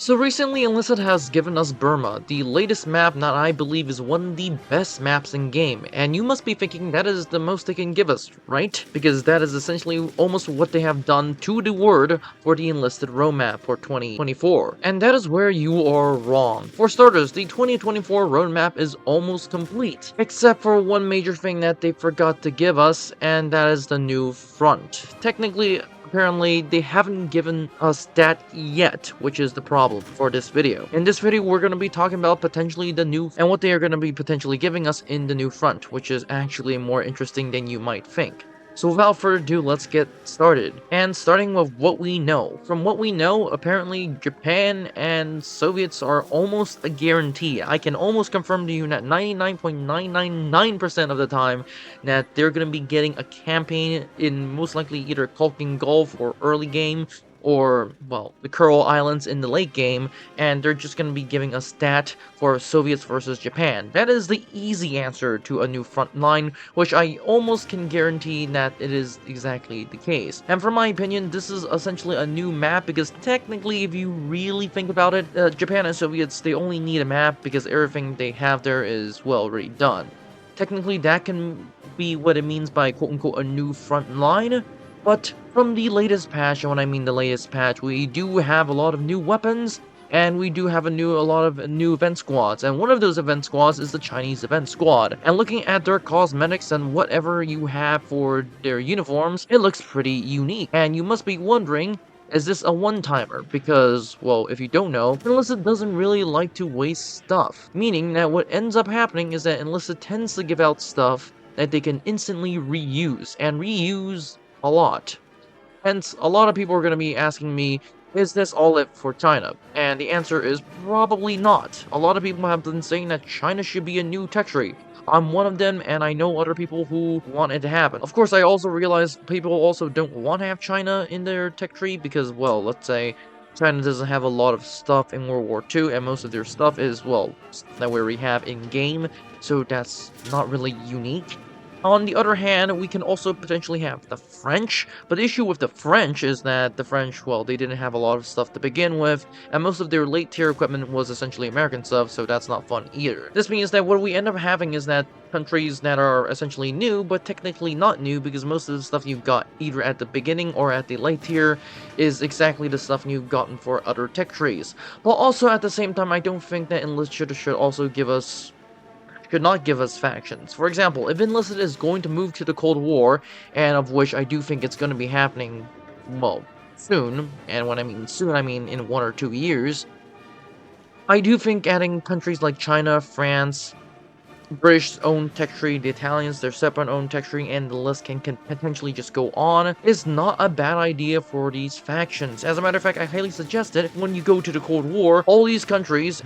So recently Enlisted has given us Burma, the latest map that I believe is one of the best maps in game, and you must be thinking that is the most they can give us, right? Because that is essentially almost what they have done to the word for the Enlisted roadmap for 2024. And that is where you are wrong. For starters, the 2024 roadmap is almost complete, except for one major thing that they forgot to give us, and that is the new front. Technically, apparently, they haven't given us that yet, which is the problem for this video. In this video, we're going to be talking about potentially the new and what they are going to be potentially giving us in the new front, which is actually more interesting than you might think. So without further ado, let's get started. And starting with what we know. From what we know, apparently Japan and Soviets are almost a guarantee. I can almost confirm to you that 99.999% of the time that they're going to be getting a campaign in most likely either Kulkin Gulf or early game, or, well, the Kuril Islands in the late game, and they're just going to be giving a stat for Soviets versus Japan. That is the easy answer to a new front line, which I almost can guarantee that it is exactly the case. And from my opinion, this is essentially a new map, because technically, if you really think about it, Japan and Soviets, they only need a map because everything they have there is, well, already done. Technically, that can be what it means by quote-unquote a new front line, but from the latest patch, and when I mean the latest patch, we do have a lot of new weapons, and we do have a lot of new event squads, and one of those event squads is the Chinese event squad. And looking at their cosmetics and whatever you have for their uniforms, it looks pretty unique. And you must be wondering, is this a one-timer? Because, well, if you don't know, Enlisted doesn't really like to waste stuff. Meaning that what ends up happening is that Enlisted tends to give out stuff that they can instantly reuse, and reuse a lot. Hence, a lot of people are going to be asking me, is this all it for China? And the answer is probably not. A lot of people have been saying that China should be a new tech tree. I'm one of them, and I know other people who want it to happen. Of course, I also realize people also don't want to have China in their tech tree because, well, let's say China doesn't have a lot of stuff in World War II, and most of their stuff is, well, stuff that we already have in-game, so that's not really unique. On the other hand, we can also potentially have the French, but the issue with the French is that the French, well, they didn't have a lot of stuff to begin with, and most of their late tier equipment was essentially American stuff, so that's not fun either. This means that what we end up having is that countries that are essentially new, but technically not new, because most of the stuff you got either at the beginning or at the late tier is exactly the stuff you've gotten for other tech trees. But also at the same time, I don't think that Enlisted should also give us could not give us factions. For example, if Enlisted is going to move to the Cold War, and of which I do think it's going to be happening, well, soon, and when I mean soon, I mean in 1 or 2 years, I do think adding countries like China, France, British own tech tree, the Italians, their separate own tech tree, and the list can potentially just go on, is not a bad idea for these factions. As a matter of fact, I highly suggest it. When you go to the Cold War, all these countries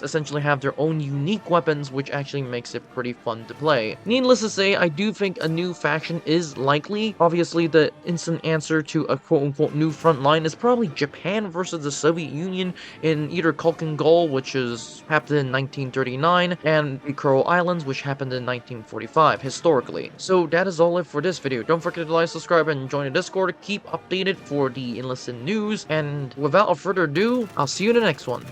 essentially have their own unique weapons, which actually makes it pretty fun to play. Needless to say, I do think a new faction is likely. Obviously, the instant answer to a quote-unquote new front line is probably Japan versus the Soviet Union in either Kulkin Gulf, which happened in 1939, and the Kuril Islands, which happened in 1945, historically. So that is all it for this video. Don't forget to like, subscribe, and join the Discord. Keep updated for the Enlisted news, and without further ado, I'll see you in the next one.